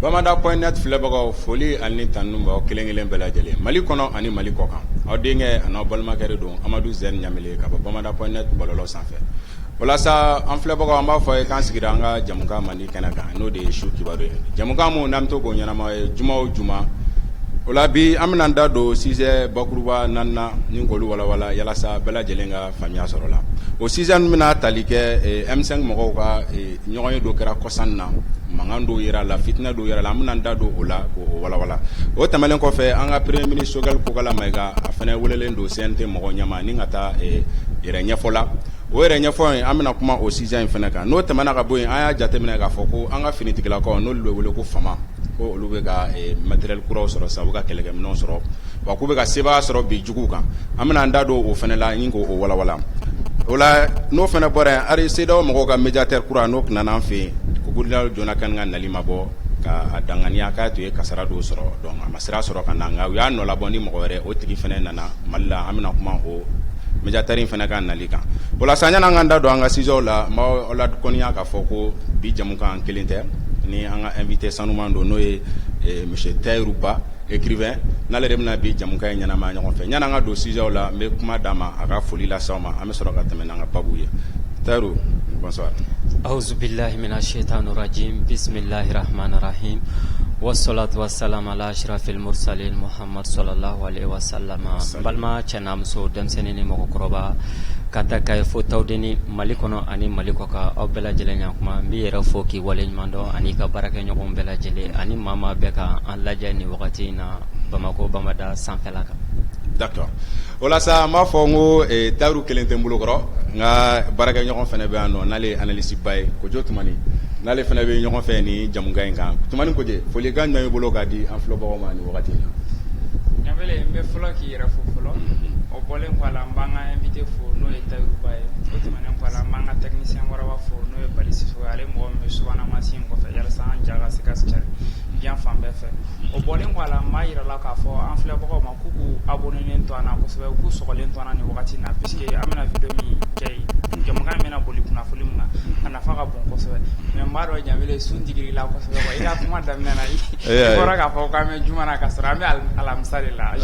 Bamada.net filɛbagaw foli ani tanu b'aw kelen-kelen bɛɛ lajɛlen Mali kɔnɔ ani Mali kɔkan aw denkɛ an'aw balimakɛ don Amadu Zɛn Ɲamele ka bɔ Bamada.net bɔlɔlɔ sanfɛ walasa an filɛbagaw an b'a fɔ ye k'an sigira an ka jamukan Mali kɛnɛ kan n'o de ye su kibaru ye jamukan mun n'an bɛ to k'o ɲɛnama ye juma o juma o la bi an bɛna da don sujet bakuruba 4 na ni k'olu walawala yalasa bɛɛ lajɛlen ka faamuya sɔrɔ la o sujet ninnu bɛna tali kɛ M5 mɔgɔw ka ɲɔgɔn ye dɔ kɛra kɔsan na mankan dɔw yera la fitina dɔw yera la an bɛna da don o la k'o walawala o tɛmɛnen kɔfɛ an ka premier ministre Choguel Kokala Mayiga a fana welelen don CNT mɔgɔw ɲɛma ni ka taa yɛrɛ ɲɛfɔ la o yɛrɛ ɲɛfɔ in an bɛna kuma o sujet in fana kan n'o tɛmɛna ka bɔ yen an y'a jateminɛ k'a fɔ ko an ka finitigilakaw n'olu bɛ wele ko fama ko olu bɛ ka matériel kuraw sɔrɔ sa u ka kɛlɛkɛminɛnw sɔrɔ wa k'u bɛ ka sebaaya sɔrɔ bi juguw kan an bɛna an da don o fana la ni k'o walawala o la n'o fana bɔra yen ari CEDEAO mɔgɔw ka médiateur kura n'o tɛna an fɛ yen ko Goodluck Jonathan ka nali ma bɔ ka danganiya k'a tun ye kasara dɔw sɔrɔ donc a ma sira sɔrɔ ka na nka u y'a nɔ labɔ ni mɔgɔ wɛrɛ o tigi fana nana Mali la an bɛna kuma o médiateur in fana ka nali kan o la sa ɲana an ka da don an ka sujet la n b'aw ladɔnniya k'a fɔ ko bi jamukan kelen tɛ ni an ka invité sanuman don n'o ye monsieur Tahirou Ba écrivain n'ale de bɛna bi jamukan in ɲɛnamaya ɲɔgɔn fɛ ɲana an ka don sujet la n bɛ kuma d'a ma a ka foli lase aw ma an bɛ sɔrɔ ka tɛmɛ n'an ka babu ye Tahirou bonsoir. أعوذ بالله من الشيطان الرجيم بسم الله الرحمن الرحيم والصلاة والسلام على أشرف المرسلين محمد صلى الله عليه وسلم بالما چنامسو دمسنيني مغكروبا kanta kay fo tawdeni Mali kono ani Mali koka aw bɛɛ lajɛlen ɲakuma n b'i yɛrɛ fo k'i waleɲuman dɔn ani ka baarakɛ ɲɔgɔn bɛɛ lajɛlen ani maa bɛɛ ka an lajɛ ni wagati in na Bamako Bamada sanfɛla kan. D'accord. O la sa n b'a fɔ n ko Tahirou kelen tɛ n bolo kɔrɔ n ka baarakɛ ɲɔgɔn fana bɛ yan nɔ n'ale ye analyse ba ye Kojo Tumani n'ale fana bɛ ɲɔgɔn fɛ ni jamukan in kan Tumani Koje folikan jumɛn b'i bolo k'a di an filɛbagaw ma ni wagati in na. Ɲamele n bɛ fɔlɔ k'i yɛrɛ fo fɔlɔ o bɔlen kɔ a la n b'an ka invité fo n'o ye Tahirou Ba ye o tɛmɛnen kɔ a la n b'an ka technicien Waraba fo n'o ye Bali Sisoko ye ale mɔgɔ min bɛ subahana mansin kɔfɛ yalasa an ja ka se ka cari diɲɛ fan bɛɛ fɛ o bɔlen kɔ a la n b'a yira la k'a fɔ an filɛbagaw ma k'u k'u abonnenen to an na kosɛbɛ u k'u sɔgɔlen to an na nin wagati in na puisque an bɛna video min kɛ jamukan in bɛna boli kunnafoni min kan a nafa ka bon kosɛbɛ mais n b'a dɔn Ɲamele sun digir'i la kosɛbɛ quoi i ka kuma daminɛ na i bɔra k'a fɔ k'an bɛ juma na ka sɔrɔ an bɛ alamisa de la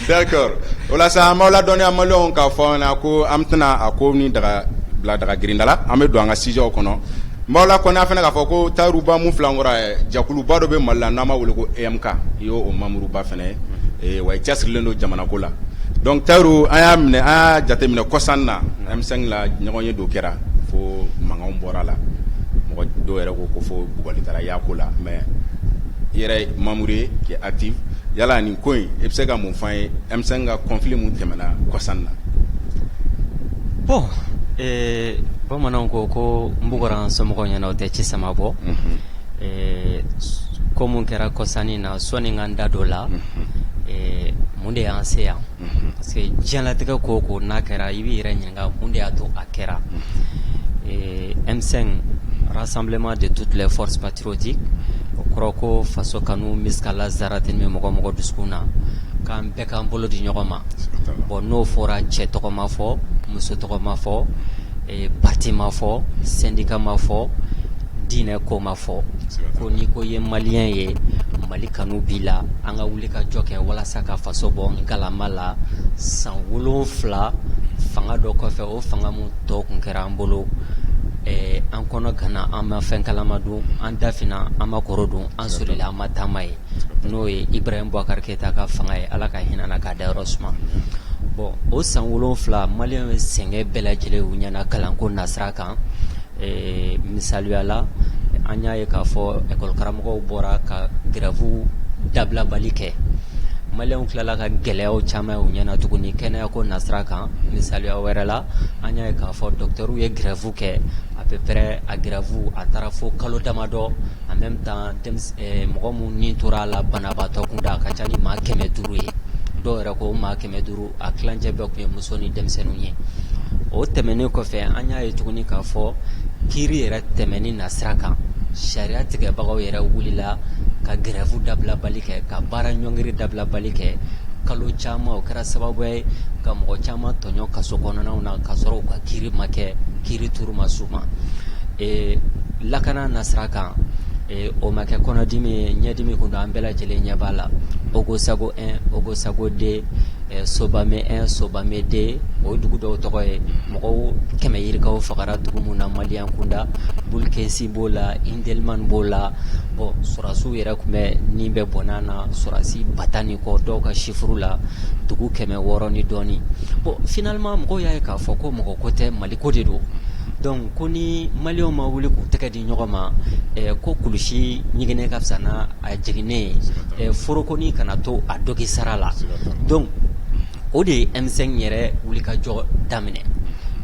d'accord o la sa an b'aw ladɔnniya maliyɛnw k'a fɔ an ɲɛna ko an tɛna a ko ni bila daga girinda la an bɛ don an ka sujetw kɔnɔ n b'aw lakɔniya fana k'a fɔ ko Tahirou Ba mun filɛ an kɔrɔ jɛkuluba dɔ bɛ Mali la n'an b'a wele ko EMK i y'o membre ba fana ye wa i cɛsirilen don jamanako la donc Tahirou an y'a minɛ an y'a jateminɛ kɔsan na M5 la ɲɔgɔn ye dɔ kɛra fo mankanw bɔra la mɔgɔ dɔw yɛrɛ ko fo bugɔli taara y'a ko la mais i yɛrɛ ye membre ye qui est actif yala nin ko in i bɛ se ka mun f'an ye M5 ka conflit mun tɛmɛna kɔsan na. Bon bamananw ko n bugɔra n somɔgɔw ɲɛna o tɛ ci sama bɔ ko mun kɛra kɔsanni na sɔnni n ka n da don la mun de y'an se yan parce que diɲɛlatigɛ ko o ko n'a kɛra i b'i yɛrɛ ɲininka mun de y'a to a kɛra M5 rassemblement de toutes les forces patriotiques o kɔrɔ ko faso kanu miskala zaratini bɛ mɔgɔ dusukun na k'an bɛɛ k'an bolo di ɲɔgɔn ma bon n'o fɔra cɛ tɔgɔ ma fɔ muso tɔgɔ ma fɔ parti ma fɔ syndicat ma fɔ diinɛ ko ma fɔ ko n'i ko ye maliyɛn ye Mali kanu b'i la an ka wuli ka jɔ kɛ walasa ka faso bɔ ngalama la san 7 fanga dɔ kɔfɛ o fanga mun tɔ kun kɛra an bolo an kɔnɔ gana an ma fɛn kalama dun an dafina an ma kɔrɔ dun an solila an ma taama ye n'o ye Ibrahim Boubacar Keita ka fanga ye Ala ka hinana k'a dayɔrɔ suma. Bon o san 7 maliyɛnw ye sɛgɛn bɛɛ lajɛlen u ɲɛna kalanko nasira kan. Misaliya la an y'a ye k'a fɔ école karamɔgɔw bɔra ka grève dabilabali kɛ. Maliyɛnw tilala ka gɛlɛyaw caman u ɲɛna tuguni kɛnɛyako nasira kan. Misaliya wɛrɛ la an y'a ye k'a fɔ docteurs ye grève kɛ à peu près a grève a taara fo kalo damadɔ en même temps mɔgɔ mun ni tora la banabaatɔ kunda a ka ca ni maa 500 ye. Dɔw yɛrɛ ko maa 500 a tilancɛ bɛɛ tun ye muso ni denmisɛnninw ye. O tɛmɛnen kɔfɛ an y'a ye tuguni k'a fɔ kiiri yɛrɛ tɛmɛni nasira kan sariya tigɛbagaw yɛrɛ wulila ka grève dabilabali kɛ ka baara ɲɔngiri dabilabali kɛ kalo caman o kɛra sababu ye ka mɔgɔ caman tɔɲɔ kaso kɔnɔnaw na ka sɔrɔ u ka kiiri ma kɛ kiiri turu ma s'u ma. Lakana nasira kan o ma kɛ kɔnɔdimi ye ɲɛdimi kun don an bɛɛ lajɛlen ɲɛ b'a la. Ogosago 1 Ogosago 2 Sobame 1 Sobame 2 o dugu dɔw tɔgɔ ye mɔgɔw 100 yirikaw fagara dugu mun na maliyɛn kunda Bulkesi b'o la Indelman b'o la. Bon surasiw yɛrɛ kun bɛ nin bɛ bɔnna na surasi batani kɔ dɔw ka chiffre la dugu 600 ni dɔɔni. Bon finalement mɔgɔw y'a ye k'a fɔ ko mɔgɔ ko tɛ Maliko de don. Donc ko ni maliyɛnw ma wuli k'u tɛgɛ di ɲɔgɔn ma ko kulusi ɲiginɛ ka fisa n'a a jiginnen ye forokoni kana to a dogi sara la. Donc o de ye M5 yɛrɛ wulikajɔ daminɛ.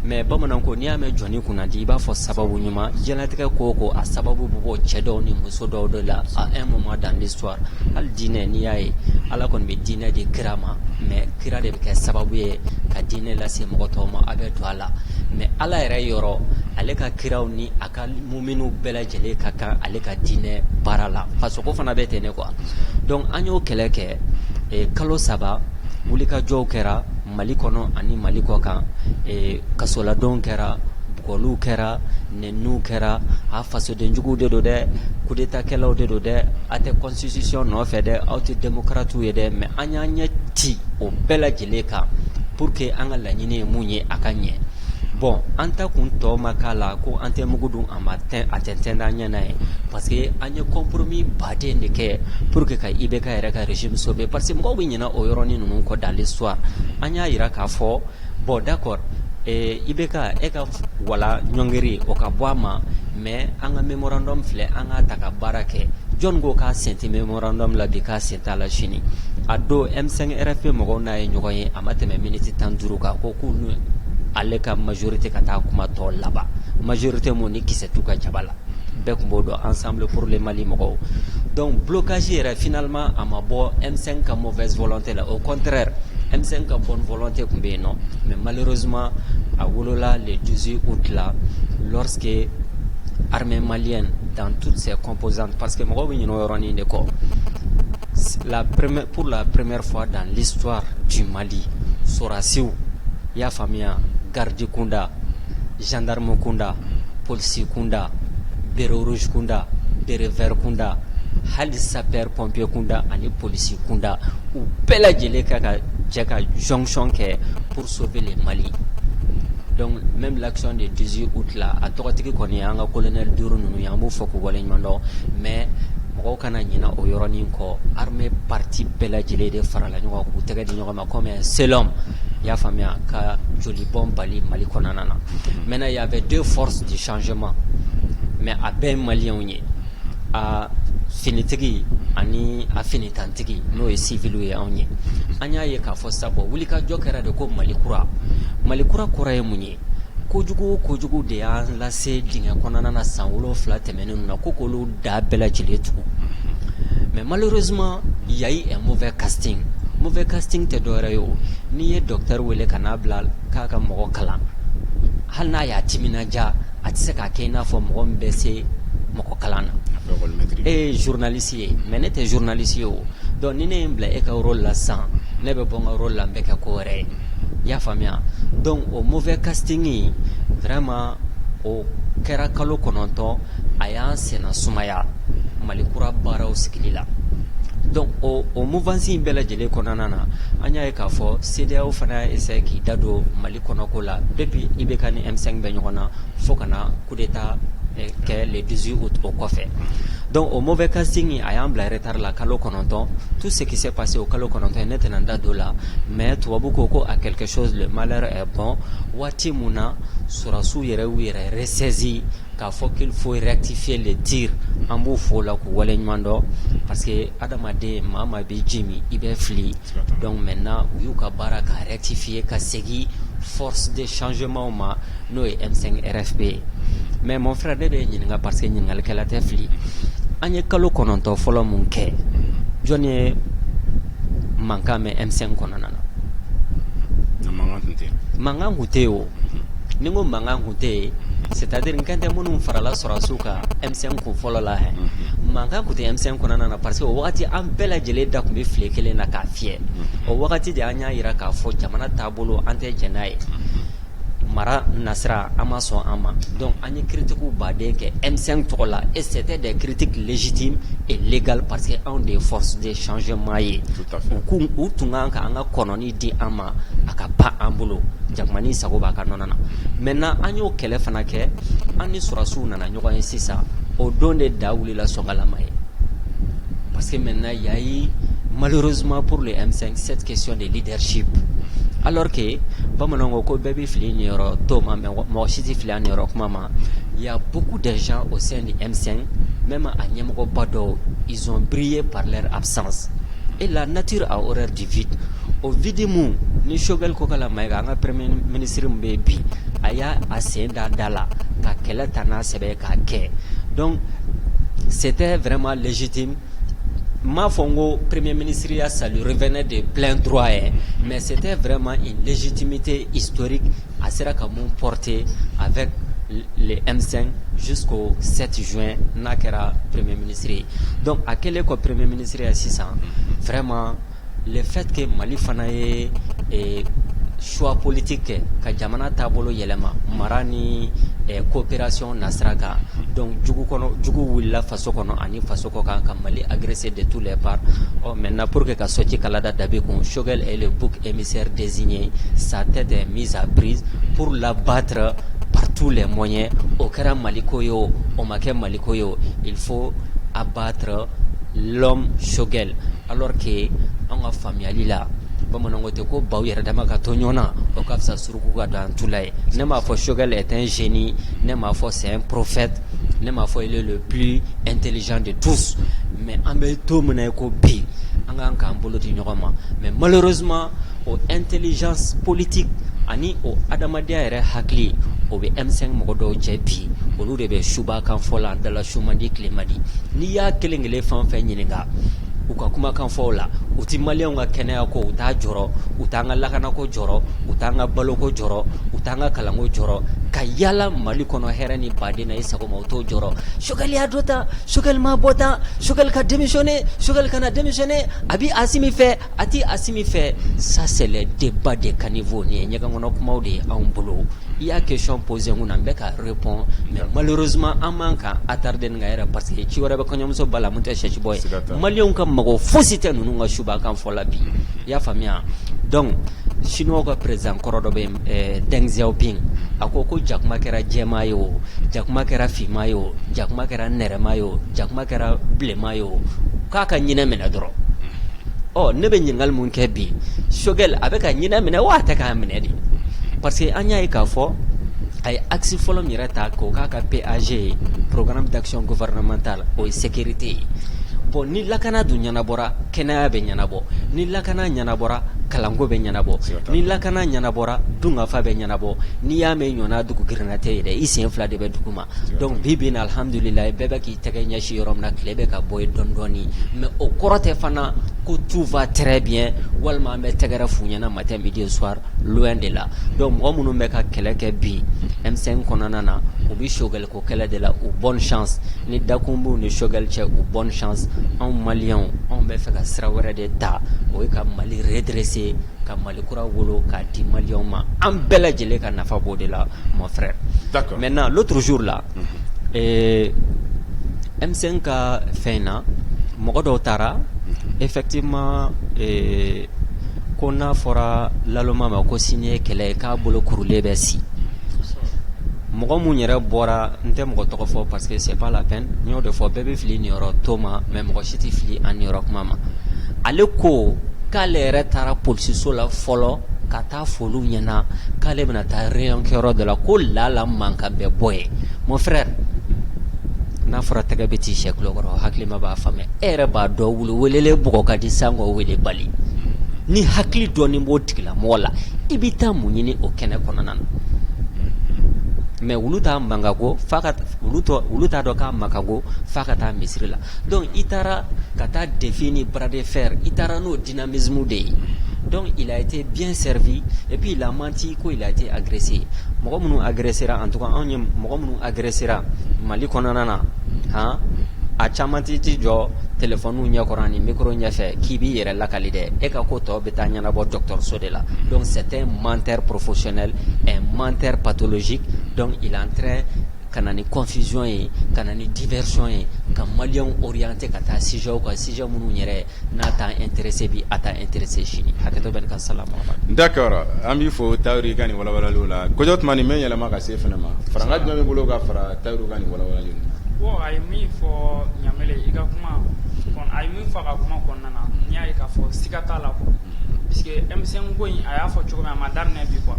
Mais bamanan ko n'i y'a mɛn jɔnni kunna di i b'a fɔ sababu ɲuman diɲɛlatigɛ ko o ko a sababu bɛ bɔ cɛ dɔw ni muso dɔw de la à un moment dans l'histoire. Hali diinɛ n'i y'a ye Ala kɔni bɛ diinɛ di kira ma mais kira de bɛ kɛ sababu ye ka diinɛ lase mɔgɔ tɔw ma a bɛ don a la. Mais Ala yɛrɛ yɔrɔ ale ka kiraw ni a ka muminiw bɛɛ lajɛlen ka kan ale ka diinɛ baara la parce que ko fana bɛ ten ne quoi. Donc an y'o kɛlɛ kɛ kalo 3 wulikajɔw kɛra Mali kɔnɔ ani Mali kɔ kan. Kasoladonw kɛra bugɔliw kɛra nɛniw kɛra a fasodenjuguw de don dɛ coup d'état kɛlaw de don dɛ a tɛ constitution nɔfɛ dɛ aw tɛ démocrates ye dɛ mais an y'an ɲɛ ci o bɛɛ lajɛlen kan pour que an ka laɲini ye mun ye a ka ɲɛ. Bon an ta kun tɔ ma k'a la ko an tɛ mugu dun a tɛntɛn d'an ɲɛna ye parce que an ye compromis baden de kɛ pour que ka IBK yɛrɛ ka régime sauver parce que mɔgɔw bɛ ɲinɛ o yɔrɔnin ninnu kɔ dans l'histoire. An y'a yira k'a fɔ bon d'accord IBK e ka wala ɲɔngiri o ka bɔ a ma mais an ka memorandum filɛ an k'a ta ka baara kɛ. Jɔn ko k'a sen tɛ memorandum la bi k'a sen t'a la sini. A don M5 RFP mɔgɔw n'a ye ɲɔgɔn ye a ma tɛmɛ minute 15 kan ko k'u ale ka majorité ka taa kuma tɔ laban majorité mun ni kisɛ t'u ka jaba la bɛɛ kun b'o dɔn ensemble pour le Mali mɔgɔw. Donc blocage yɛrɛ finalement a ma bɔ M5 ka mauvaise volonté la au contraire M5 ka bonne volonté kun bɛ yen nɔ mais malheureusement a wolola le 18 août la lorsque armée malienne dans toutes ses composantes parce que mɔgɔw bɛ ɲinɛ o yɔrɔnin de kɔ pour la première fois dans l'histoire du Mali sorasiw y'a faamuya garde kunda gendarme kunda police kunda bere rouge kunda bere vert kunda hali sapeur pompier kunda ani police kunda u bɛɛ lajɛlen ka jɛ ka jonction kɛ pour sauver le Mali. Donc même l'action de 18 août là a tɔgɔtigi kɔni an ka colonel Duru ninnu ye an b'u fɔ k'u waleɲuman dɔn mais mɔgɔw kana ɲinɛ o yɔrɔnin kɔ armée parti bɛɛ lajɛlen de farala ɲɔgɔn k'u tɛgɛ di ɲɔgɔn ma comme un seul homme. Il y a faamuya ka jolibɔn bali Mali kɔnɔna na. Maintenant il y avait deux forces du changement mais a bɛɛ ye maliyɛnw ye a finitigi ani a finitantigi n'o ye civil ye anw ye. An y'a ye k'a fɔ sisan bon wulikajɔ kɛra de ko Mali kura kɔrɔ ye mun ye kojugu de y'an lase dingɛ kɔnɔna na san 7 tɛmɛnen na ko k'olu da bɛɛ lajɛlen tugu mais malheureusement il y a eu un mauvais casting tɛ dɔwɛrɛ ye o n'i ye docteur wele ka n'a bila k'a ka mɔgɔ kalan hali n'a y'a timinanja a tɛ se k'a kɛ i n'a fɔ mɔgɔ min bɛ se mɔgɔ kalan na e ye journaliste ye mais ne tɛ journaliste ye o donc ni ne ye n bila e ka rôle la sisan ne bɛ bɔ n ka rôle la n bɛ kɛ ko wɛrɛ ye i y'a faamuya donc o mauvais casting vraiment o kɛra kalo 9 a y'an senna sumaya Mali kura baaraw sigili la Donc au mouvance in bela jele konana na anya ka fo CEDEAO fana essaie ki dado Mali konako la depuis ibeka ni M5 be nyona fo kana coup d'état que le 18 août au koffe. Donc au mauvais casting a yambla retard la kalo kononton, tout ce qui s'est passé au kalo kononton est netenda dola, mais tuwabu koko a quelque chose, le malheur est bon. Wati muna surasu yere wire ressaisi qu'il faut rectifier les tirs en bou fo la ku wale nyando parce que adamade mama be jimi ibe fli. Donc maintenant yuka baraka rectifier ka segi force de changement ma no M5 RFP. Mais mon frère de ñinga parce que ñingal kala te fli anye kalo kononto folo mun ke joni manka me M5 konana na manga huteo ningo manga hute c'est-à-dire nkante munun farala sorasuka M5 ko folo la he manga hute M5 konana parce que wakati am bela jele da kumbe fli kele na ka fie o wakati de anya ira ka fo jamana tabolo ante jenai Mara Nasra Amason Ama. Donc, on est critique ou badé que M5 Tola, et c'était des critiques légitimes et légales parce qu'on des forces de changement. Tout à fait. Ou tunganka anga kononi di ama akapa ambulo. Jakmani sagoba kanonana. Maintenant, on y a kele fanake, on y surasu nana nyoko insisa, au don de daouli la songalamaye. Parce que maintenant, il y a eu, malheureusement pour les M5, cette question de leadership. Alors que, il y a beaucoup de gens au sein du M5, même à Niamgo Bado, ils ont brillé par leur absence. Et la nature a horreur du vide. Au vide mou, ni Shogel Kokala Maïga, un premier ministre Mbebi, aya Asenda Dala, Kakela Tana Sebe Kake. Donc, c'était vraiment légitime. Ma Fongo, Premier ministre, ça lui revenait de plein droit, mais c'était vraiment une légitimité historique à Serakamou portée avec les M5 jusqu'au 7 juin, Nakera Premier ministre. Donc, à quel est le Premier ministre à 600? Vraiment, le fait que Mali Fanaye et choix politique ka jamana tabolo yelema marani coopération nasraka donc jugu willa faso kono ani faso ko kan Mali agressé de tous les parts. Maintenant pour que ka soti kalada dabe kon Shogel est le bouc émissaire désigné, sa tête est mise à prise pour l'abattre par tous les moyens. Au Kara Malikoyo, au Maké Malikoyo, il faut abattre l'homme Shogel alors que on a famille là bamanangote ko baw yere dama ka tonyona o ka fsa suruku ka dan tulay ne ma fo Shogel est un génie, ne ma fo c'est un prophète, ne ma fo il est le plus intelligent de tous, mais ambe to mena ko bi anga ka mboloti nyoma. Mais malheureusement au intelligence politique ani o adamadia yere hakli o be M5 mogodo jebi olu de be shuba kan fola dala shumadi klimadi ni ya kelengele fan fa nyininga uka kuma kan fola uti malion ga kenaya ko uta joro utanga lakana ko joro utanga balo ko joro utanga kalango joro kayala Mali kono herani badina isa ko mauto joro Shogel ya dota Shogel ma bota Shogel ka démissionner Shogel kana démissionner abi asimi fait ati asimi fait. Ça c'est le débat de caniveau ni nyaka ngono kuma de ambolo. Il y a question posée on ambeka répond, mais malheureusement en manka attarder ngaira parce que ci wara ba ko nyamso bala munte chechi boy malion kam mago fosité nunu nga shuba kan fola bi ya famia. Donc chinois ko président korodo be Deng Xiaoping akoko jakma kera jemayo jakma kera fimayo jakma kera neremayo jakma kera blemayo kaka nyina mena doro ne be nyingal mun kebi Shogel abeka nyina mena wa ta ka mena di parce que anya e ka fo ay axe folo mirata ko kaka PAG programme d'action gouvernementale o sécurité. Bon ni lakana du nyanabora kenaya be nyanabo ni lakana nyanabora kalango be nyanabo ni lakana nyanabora dunga fa be nyanabo ni yame nyona dugu grenate de isi enfla de be duguma. Donc bibina alhamdulillah bebe ki tege nyashi romna klebe ka boy dondoni, mais au korote fana ko tout va très bien walma me tegara funyana matin midi soir loin de là. Donc mo munu me ka keleke bi M5 konanana ou bi Shogel ko kele de la ou bonne chance ni dakumbu ni Shogel che ou bonne chance en Malien on be fait ka srawere de ta o ka Mali redresser ka Mali kura wolo ka di Malien ma en bela jele ka nafa bo de la mon frère. D'accord. Maintenant l'autre jour là M5 ka feina mogodo tara Effectivement, qu'on a fora l'allemand ma ko signé kele ka bolo kurule be si mɔgɔ mun yɛrɛ bɔra n tɛ mɔgɔ tɔgɔ fɔ parce que c'est pas la peine n y'o de fɔ bɛɛ bɛ fili niyɔrɔ to ma mais mɔgɔ si tɛ fili a niyɔrɔ kuma ma ale ko k'ale yɛrɛ taara polisiso la fɔlɔ ka taa foliw ɲɛna k'ale bɛna taa réunion kɛyɔrɔ dɔ la ko lala man ka bɛɛ bɔ ye mon frère n'a fɔra tɛgɛ bɛ t'i sɛ kulo kɔrɔ hakili ma b'a faamuya e yɛrɛ b'a dɔn weleli bɔgɔ ka di san k'o wele bali ni hakili dɔɔni b'o tigilamɔgɔ la i bɛ taa mun ɲini o kɛnɛ kɔnɔna na mais olu t'a mankago fa ka olu t'a dɔn k'a mankago fa ka taa misiri la donc i taara ka taa défi ni bras de fer i taara n'o dynamisme de ye donc il a été bien servi et puis il a menti ko il a été agressé mɔgɔ minnu agressera en tout cas anw ye mɔgɔ minnu agressera Mali kɔnɔna na han a caman ti jɔ téléphone ɲɛkɔrɔ ani micro ɲɛfɛ k'i b'i yɛrɛ lakali dɛ e ka ko tɔ bɛ taa ɲɛnabɔ dɔgɔtɔrɔso de la donc c'est un menteur professionnel un menteur pathologique donc il est en train ka na ni confusion ye ka na ni diversion ye ka maliyɛnw orienté ka taa sujet kan sujet minnu yɛrɛ n'a t'a intéressé bi a t'a intéressé sini hakɛto bɛ nin ka salamu alaikum. D'accord an b'i fo Tahiru ka nin walawalaliw la kojɔ tuma nin bɛ yɛlɛma ka se fana ma faranga jumɛn bɛ bolo ka fara Tahiru ka nin walawalaliw la. Bon a ye min fɔ Ɲamele i ka kuma a ye min fɔ a ka kuma kɔnɔna na n y'a ye k'a fɔ siga t'a la quoi puisque M5 ko in a y'a fɔ cogo min a ma daminɛ bi quoi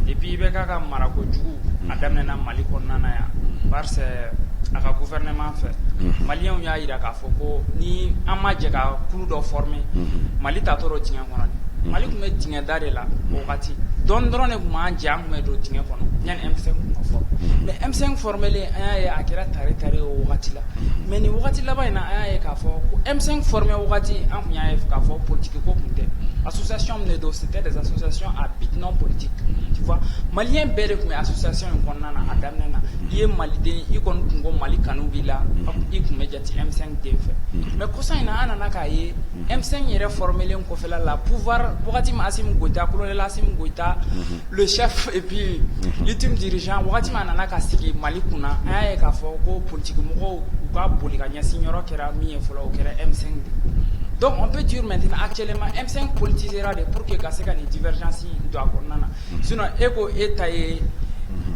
et puis i bɛ k'a ka marako jugu a daminɛna Mali kɔnɔna na yan parce que a ka gouvernement fɛ maliyɛnw y'a jira k'a fɔ ko ni an ma jɛ ka kulu dɔ former Mali tatɔ do dingɛ kɔnɔ de Mali tun bɛ dingɛ da de la o wagati dɔɔni dɔrɔn de tun b'an jɛ an tun bɛ don dingɛ kɔnɔ yanni M5 tun ka fɔ mais M5 formelen an y'a ye a kɛra tare o wagati la mais ni wagati laban in na an y'a ye k'a fɔ ko M5 formé wagati an tun y'a ye k'a fɔ politique ko tun tɛ association min de don c'était des associations à but non politique tu vois maliyɛn bɛɛ de tun bɛ association in kɔnɔna na a daminɛ na i ye maliden i kɔni tun ko Mali kanu b'i la i tun bɛ jate M5 den fɛ mais kɔsa in na an nana k'a ye M5 yɛrɛ formelen kɔfɛla la pouvoir wagati min Assimi Goïta colonel Assimi Goïta le chef et puis l'ultime dirigeant wagati min a nana ka sigi Mali kunna an y'a ye k'a fɔ ko politique mɔgɔw u ka boli ka ɲɛsin yɔrɔ kɛra min ye fɔlɔ o kɛra M5 de donc on peut dire maintenant actuellement M5 politisera de pour que ka se ka ni divergence don a kɔnɔna na sinon e ko e ta ye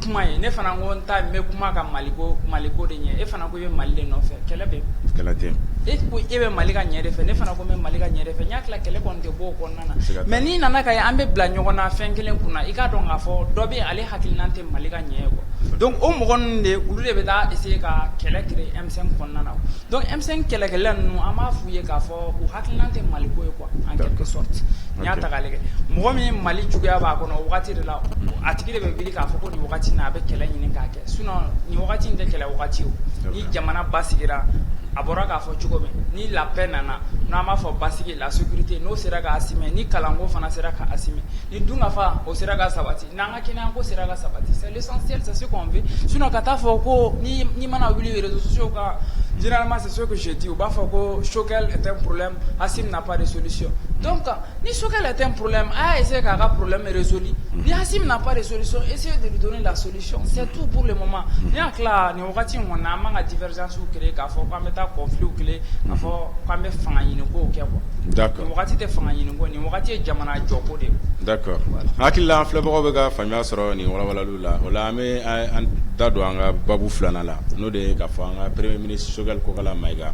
kuma ye ne fana ko n ta n bɛ kuma ka Maliko de ɲɛ e fana ko i bɛ Mali de nɔfɛ kɛlɛ bɛ kɛlɛ tɛ e ko e bɛ Mali ka ɲɛ de fɛ ne fana ko n bɛ Mali ka ɲɛ de fɛ n y'a tila kɛlɛ kɔni tɛ bɔ o kɔnɔna na mais n'i nana ka ye an bɛ bila ɲɔgɔn na fɛn kelen kunna i k'a dɔn k'a fɔ dɔ bɛ ale hakilina tɛ Mali ka ɲɛ ye quoi donc o mɔgɔ ninnu de olu de bɛ taa essayer ka kɛlɛ créer M5 kɔnɔna na donc M5 kɛlɛkɛla ninnu an b'a f'u ye k'a fɔ u hakilina tɛ Mali ko ye quoi en quelque sorte n y'a ta k'a lajɛ mɔgɔ min Mali juguya b'a kɔnɔ o wagati de la a tigi de bɛ wuli k'a fɔ ko nin wagati in na a bɛ kɛlɛ ɲini k'a kɛ sinon nin wagati in tɛ kɛlɛ wagati o ni jamana basigira a bɔra k'a fɔ cogo min ni la paix nana n'an b'a fɔ basigi la sécurité n'o sera ka assumer ni kalanko fana sera ka assumer ni dunkafa o sera ka sabati n'an ka kɛnɛyako sera ka sabati c'est l'essentiel c'est ce qu'on veut sinon ka taa fɔ ko ni mana wuli réseaux sociaux kan généralement c'est ce que je dis u b'a fɔ ko Choguel est un problème Assimi n'a pas de solution donc ni Choguel est un problème a y'a essayer k'a ka problème résolu ni Assimi n'a pas de solution essayez de lui donner la solution c'est tout pour le moment ni y'a tila nin wagati in kɔni an man ka divergence créer k'a fɔ k'an bɛ taa conflit kelen k'a fɔ k'an bɛ fanga ɲini ko kɛ quoi d'accord nin wagati tɛ fanga ɲini ko nin wagati ye jamana jɔko de ye d'accord hakili la an filɛbagaw bɛ ka faamuya sɔrɔ nin walawalaliw la o la an bɛ an da don an ka babu filanan la n'o de ye k'a fɔ an ka premier ministre Choguel Kokala Mayiga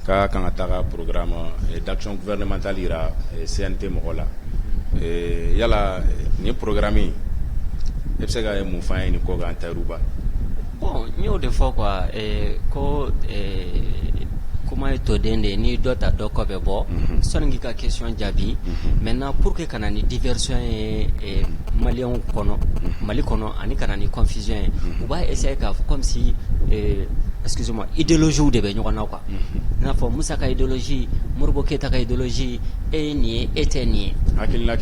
k'a kan ka taga programme d'action gouvernementale yira CNT mɔgɔ la yala nin programme in e bɛ se ka mun f'an ye nin ko kan Tahiru Ba. Bon n y'o de fɔ quoi ko kuma ye toden de ni dɔ ta dɔ kɔ bɛ bɔ sɔnni k'i ka question jaabi maintenant pour que kana ni diversion ye maliyɛnw kɔnɔ Mali kɔnɔ ani kana ni confusion ye u b'a essayer k'a fɔ comme si excusez-moi idéologie de bɛ ɲɔgɔn na quoi i n'a fɔ Musa ka idéologie Modibo Keyita ka idéologie e ye nin ye e tɛ nin ye hakilina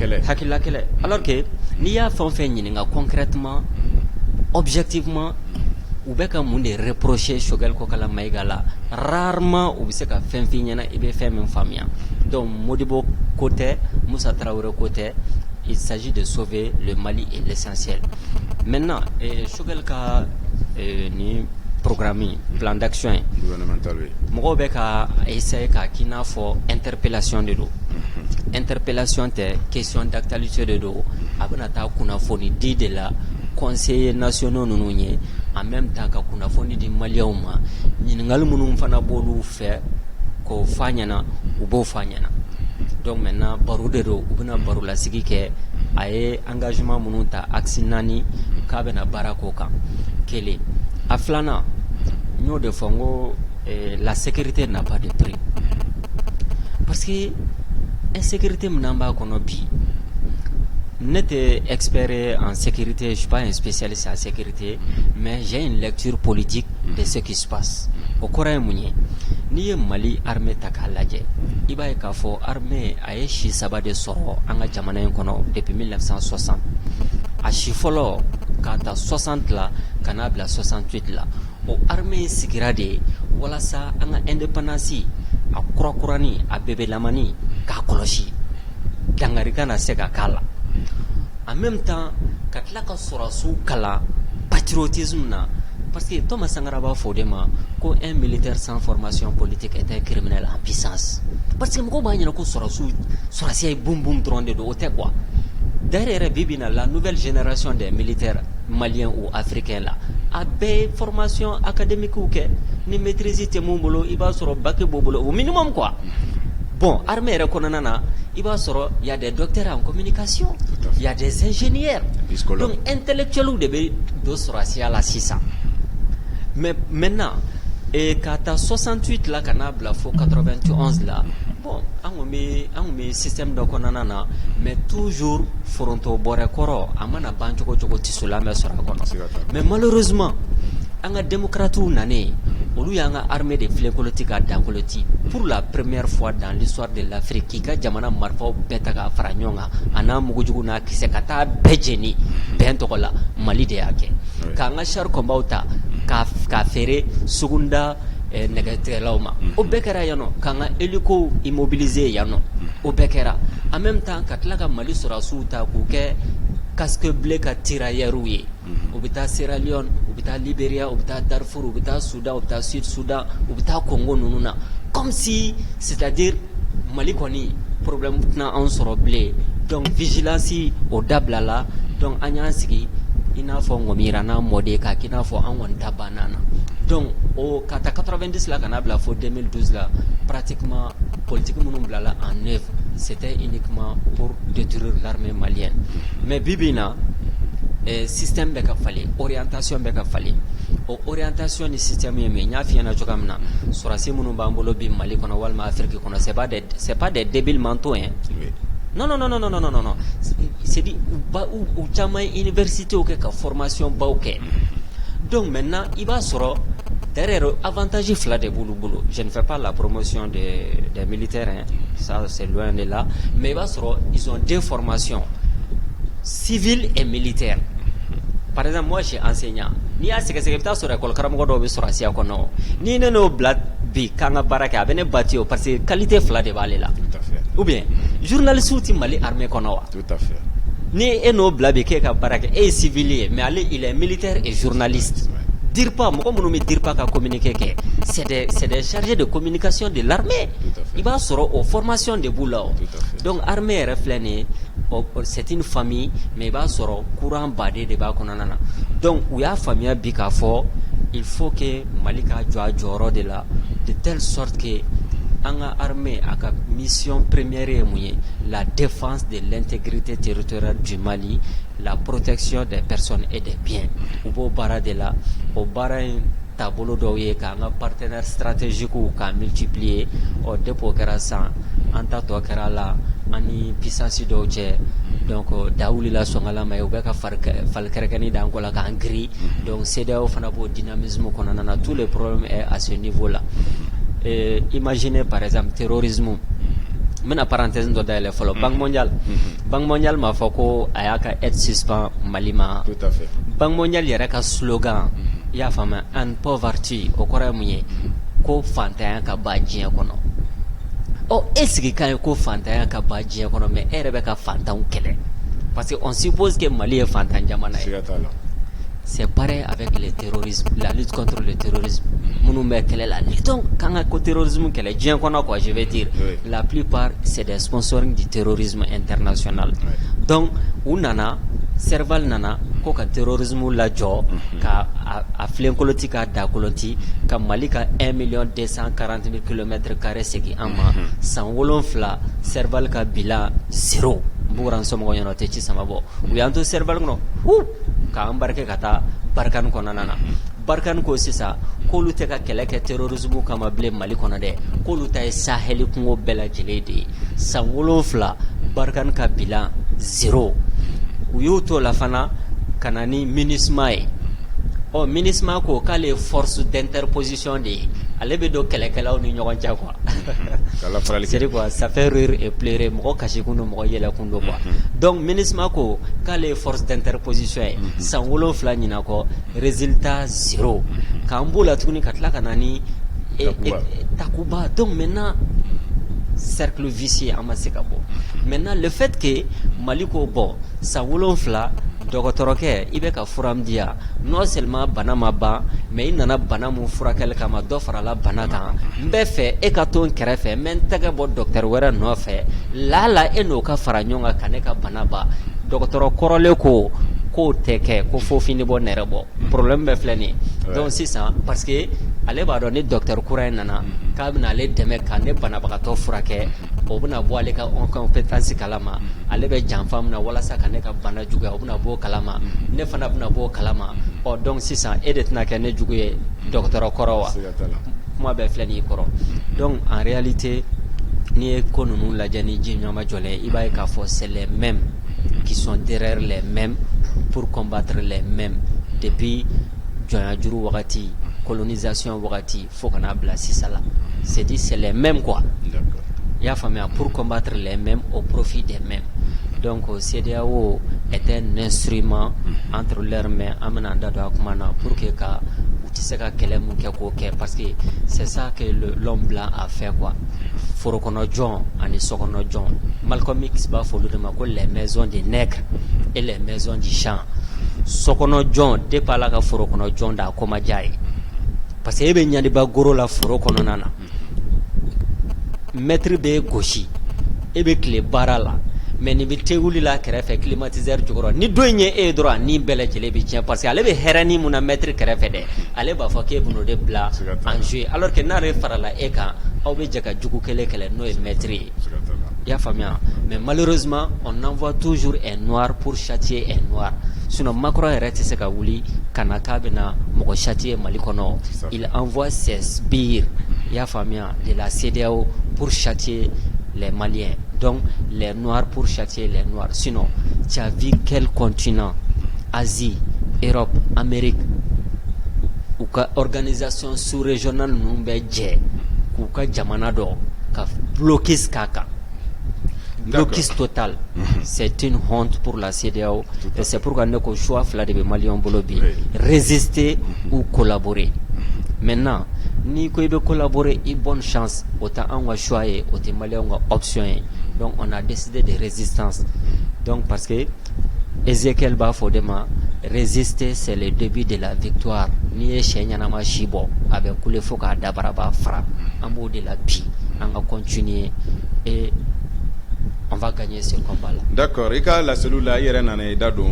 kɛlɛ alors que n'i y'a fɛn o fɛn ɲininka concrètement objectivement u bɛ ka mun de reprocher Choguel Kokala Mayiga la rarement u bɛ se ka fɛn f'i ɲɛna i bɛ fɛn min faamuya donc Modibo ko tɛ Musa Traoré ko tɛ il s'agit de sauver le Mali et l'essentiel maintenant Choguel ka ni programme plan d'action gouvernemental oui mɔgɔw bɛ ka essayer ka k'i n'a fɔ interpellation de don interpellation tɛ question d'actualité de don a bɛna taa kunnafoni di de la conseillers nationaux ninnu ye en même temps ka kunnafoni di maliyɛnw ma ɲininkali minnu fana b'olu fɛ k'o f'a ɲɛna u b'o f'a ɲɛna donc maintenant baro de don u bɛna baro lasigi kɛ a ye engagement minnu ta axe 4 k'a bɛna baara k'o kan kelen a filanan n y'o de fɔ n ko la sécurité n'a pas de prix parce que insécurité min n'an b'a kɔnɔ bi ne t'es expert en sécurité, je suis pas un spécialiste en sécurité, mais j'ai une lecture politique de ce qui se passe. Au Coran Mounié, ni Mali armée ta k'a lajɛ i b'a ye k'a fɔ armée a ye si saba de sɔrɔ an ka jamana in kɔnɔ depuis 1960 a si fɔlɔ k'a ta 60 la ka n'a bila 68 la o armée in sigira de walasa an ka indépendance a kurakurani a bɛbɛlamani k'a kɔlɔsi dangari kana se ka k'a la en même temps ka tila ka sɔrɔsiw kalan patriotisme na parce que Thomas Sankara b'a fɔ de ma ko un militaire sans formation politique est un criminel en puissance parce que mɔgɔw b'a ɲɛna ko sɔrɔsiya ye boum boum dɔrɔn de don o tɛ quoi derrière bibi na la nouvelle génération des militaires maliens ou africains là a bɛɛ formation académique kɛ ni maîtrise tɛ mun bolo i b'a sɔrɔ bac b'o bolo au minimum quoi. Bon, armée yɛrɛ kɔnɔna na i b'a sɔrɔ y a des docteurs en communication, il y a des ingénieurs, donc intellectuels de bɛ don sɔrɔsiya la sisan. Mais maintenant k'a ta 68 la ka n'a bila fo 91 la bon an kun bɛ système dɔ kɔnɔna na mais toujours foronto bɔrɛ kɔrɔ a mana ban cogo cogo tisola bɛ sɔrɔ a kɔnɔ mais malheureusement an ka démocrates nanen olu y'an ka armée de filenkoloti ka dankoloti pour la première fois dans l'histoire de l'Afrique k'i ka jamana marifaw bɛɛ ta k'a fara ɲɔgɔn kan a n'a mugujugu n'a kisɛ ka taa bɛɛ jeni bɛn tɔgɔ la Mali de y'a kɛ k'an ka char combat ta k'a feere sugunda nɛgɛtigɛlaw ma o bɛɛ kɛra yan nɔ k'an ka hélico immobiliser yan nɔ o bɛɛ kɛra en même temps ka tila ka Mali sɔrɔsiw ta k'u kɛ casque bleu ka tirailleurs ye u bɛ taa Sierra Leone u bɛ taa Libéria u bɛ taa Darfour u bɛ taa Soudan u bɛ taa Sud Soudan u bɛ taa Congo ninnu na comme si c'est-à-dire Mali kɔni problème tɛna anw sɔrɔ bilen donc vigilance o dabila la donc an y'an sigi i n'a fɔ ŋɔmira n'a mɔden k'a k'i n'a fɔ an kɔni ta banna na donc o ka ta 90 la ka n'a bila fo 2012 la pratiquement politique minnu bilala en œuvre c'était uniquement pour détruire l'armée malienne mais bibi na système bɛ ka falen orientation bɛ ka falen o orientation ni système ye min n y'a f'i ɲɛna cogoya min na sɔrɔsi minnu b'an bolo bi Mali kɔnɔ walima Afrique kɔnɔ c'est pas des débiles mentaux hein. Non. C'est dit ou caman université kɛ ka formation baw kɛ donc maintenant i b'a sɔrɔ derrière avantage fila de b'olu bolo je ne fais pas la promotion des militaires hein. Ça c'est loin de là mais i b'a sɔrɔ ils ont deux formations civiles et militaires. Par exemple moi je suis enseignant n'i y'a sɛgɛsɛgɛ i bɛ taa sɔrɔ école karamɔgɔ dɔw bɛ sɔrɔsiya kɔnɔ n'i ne n'o bila bi k'an ka baara kɛ a bɛ ne bati o parce que qualité fila de b'ale la ou bien journaliste tɛ Mali armée kɔnɔ wa tout à fait ni e n'o bila bi k'e ka baara kɛ e ye civil ye mais ale il est militaire et journaliste DIRPA mɔgɔ minnu bɛ DIRPA ka communiqué kɛ c'est des chargés de communication de l'armée i b'a sɔrɔ o formation de b'u la o donc armée yɛrɛ filɛ nin ye c'est une famille mais i b'a sɔrɔ courant baden de b'a kɔnɔna na donc u y'a faamuya bi k'a fɔ il faut que Mali ka jɔ a jɔyɔrɔ de la de telle sorte que an ka armée a ka mission première ye mun ye la défense de l'intégrité territoriale du Mali la protection des personnes et des biens u b'o baara de la o baara in taabolo dɔw ye k'an ka partenaires stratégiques k'a multiplier depuis o kɛra san an ta tɔ kɛra la an ni puissance dɔw cɛ donc da wulila sɔngala ma ye u bɛ ka falikɛrɛkɛni d'an kɔ la k'an giri donc CEDEAO fana b'o dynamisme kɔnɔna na tous les problèmes est à ce niveau là imaginez par exemple terrorisme n bɛna parenthèse dɔ dayɛlɛ fɔlɔ Banque mondiale m'a fɔ ko a y'a ka aide suspend Mali ma tout à fait Banque mondiale yɛrɛ ka slogan i y'a faamuya and poverty o kɔrɔ ye mun ye ko fantanya ka ban diɲɛ kɔnɔ est-ce que kan ye ko fantanya ka ban diɲɛ kɔnɔ mais e yɛrɛ bɛ ka fantanw kɛlɛ parce que on suppose que Mali ye fantan jamana ye c'est pareil avec le terrorisme, la lutte contre le terrorisme. La lutte contre le terrorisme, quoi, je vais dire, la plupart c'est des sponsoring du terrorisme international. Donc, unana, serval nana, koka terrorisme la jo, ka a flenkoloti ka da koloti, ka malika 1,240,000 km² segi ama, san wolonfla, serval ka bila 0. Buran somo yono te ci sama bo. Uyanto serval no. Ka ambarke kata barkan konanana. Barkan ko sisa kolu te ka keleke terrorisme kama ble mali kona de. Kolu ta saheli kungo bela jelede. San wolonfla barkan ka bila 0. Uyuto la fana kanani minismai. O minisma ko kale force d'interposition de ale do kelekelaw ni ɲɔgɔn cɛ quoi. C'est quoi, ça fait rire et pleurer mɔgɔ kasi kundo mɔgɔ yɛlɛ kundo quoi. Donc minisma ko kale force d'interposition ye san 7 ɲina kɔ résultat 0 k'an b'o la tuguni ka tila ka na ni takuba. Donc maintenant cercle vicieux an ma se ka bɔ. Maintenant le fait que Mali ko bɔ san 7 dɔgɔtɔrɔkɛ i bɛ ka fura min di yan non seulement bana ma ban mais i nana bana mun furakɛli kama dɔ farala bana kan n bɛ fɛ e ka to n kɛrɛfɛ n bɛ n tɛgɛ bɔ docteur wɛrɛ nɔfɛ lala e n'o ka fara ɲɔgɔn kan ka ne ka bana ban dɔgɔtɔrɔ kɔrɔlen ko k'o tɛ kɛ ko fo fini bɔ nɛrɛ bɔ problème bɛ filɛ nin donc sisan parce que ale b'a dɔn ni docteur kura in nana k'a bɛna ale dɛmɛ ka ne banabagatɔ furakɛ o bɛna bɔ ale ka compétence kalama ale bɛ janfa min na walasa ka ne ka bana juguya o bɛna bɔ kalama ne fana bɛna bɔ kalama donc sisan e de tɛna kɛ ne jugu ye dɔgɔtɔrɔ kɔrɔ wa kuma bɛɛ filɛ nin kɔrɔ donc en réalité n'i ye ko ninnu lajɛ ni ji ɲɔgɔn jɔlen i b'a ye k'a fɔ c'est les mêmes qui sont derrière les mêmes pour combattre les mêmes depuis jɔnya juru wagati colonisation wagati fo kana bila sisan la c'est dit c'est les mêmes quoi. Y'a famille pour combattre les mêmes au profit des mêmes. Donc CEDEAO est un instrument entre leurs mains pour que parce que c'est ça que l'homme blanc a fait quoi. Forokono John ani Sokono John. Malcolm X va follow les maisons des nègres et les maisons du champ. Sokono John dépala ka Forokono John da koma jai. Parce que ebe nyandi ba goro la Forokono nana. Maître be goshi ebe kle barala mais ni bi teguli la kɛrɛfɛ climatiseur jukɔrɔ ni do ɲɛ e dɔrɔn ni bɛɛ lajɛlen bi tiɲɛ parce que ale bɛ hɛrɛni mun na maître kɛrɛfɛ dɛ ale b'a fɔ k'e bɛn'o de bila en jeu alors que n'ale farala e kan aw bɛ jɛ ka jugu kelen kɛlɛ n'o ye maître ye i y'a faamuya mais malheureusement on envoie toujours un noir pour châtier un noir sinon Macron yɛrɛ tɛ se ka wuli ka na k'a bɛna mɔgɔ châtier Mali kɔnɔ il envoie ses sbires i y'a faamuya de la CEDEAO pour châtier les Maliens. Donc les Noirs pour châtier les Noirs. Sinon, tu as vu quel continent, Asie, Europe, Amérique, ou ka organisation sous-régionale nous bédje, ou ka jamanado, ka blocus kaka. Blocus total. C'est une honte pour la CEDEAO. Et c'est pourquoi nous avons choix de Maliens Bolobi. Résister ou collaborer. Maintenant, ni ko ibe collaborer et bonne chance autant on va choisir autant malien on va option donc on a décidé de résistance donc parce que Ezekiel Bafodema résister c'est le début de la victoire ni e shenya ma shibo avec kule foka dabaraba fra ambo de la pi on va continuer et on va gagner ce combat là. D'accord, et quand la cellule hier nana dado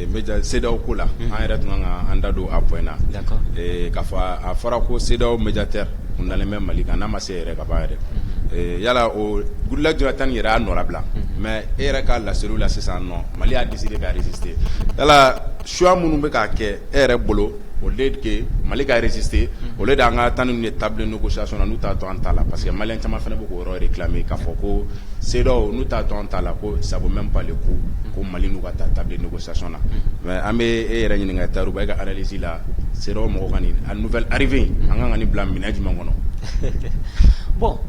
média CEDEAO ko la an yɛrɛ tun ka an da don a point na. D'accord. K'a fɔ a fɔra ko CEDEAO médiateur kun dalen bɛ Mali kan n'a ma se yɛrɛ ka ban yɛrɛ. Yala o Goodluck Jonathan yɛrɛ y'a nɔra bila mais e yɛrɛ ka la cellule la sisan non Mali a décidé ka résister. Yala choix minnu bɛ k'a kɛ e yɛrɛ bolo au lieu que Mali ka résister au lieu d'an ka taa ni table de négociation na n'u t'a to an ta la parce que Malien caman fana bɛ k'o yɔrɔ réclamer k'a fɔ ko CEDEAO n'u t'a to an ta la ko ça vaut même pas le coup ko Mali n'u ka taa table de négociation na mais an bɛ e yɛrɛ ɲininka Taruba e ka analyse la CEDEAO mɔgɔ ka nin a nouvelle arrivée an kan ka nin bila minɛn jumɛn kɔnɔ. Bon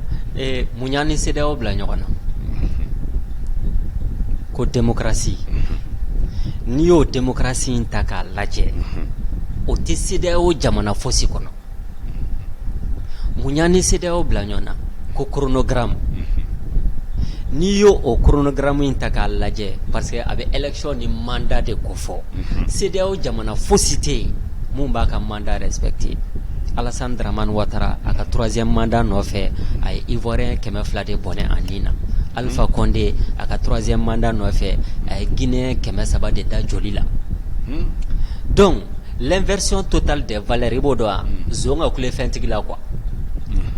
mun y'an ni CEDEAO bila ɲɔgɔn na ko démocratie n'i y'o démocratie in ta k'a lajɛ o tɛ CEDEAO jamana fosi kɔnɔ mun y'an ni CEDEAO bila ɲɔgɔn na ko chronogramme n'i y'o o chronogramme in ta k'a lajɛ parce que a bɛ élection ni mandat de ko fɔ CEDEAO jamana fosi tɛ yen mun b'a ka mandat respecté. Alassane Dramane Ouattara a ka 3e mandat nɔfɛ a ye Ivoirien 200 de bɔnɛ a nin na. Alpha Condé a ka 3e mandat nɔfɛ a ye Guinéen 300 de da joli la. Donc l'inversion totale des valeurs i b'o dɔn wa zon ka kule fɛntigi la quoi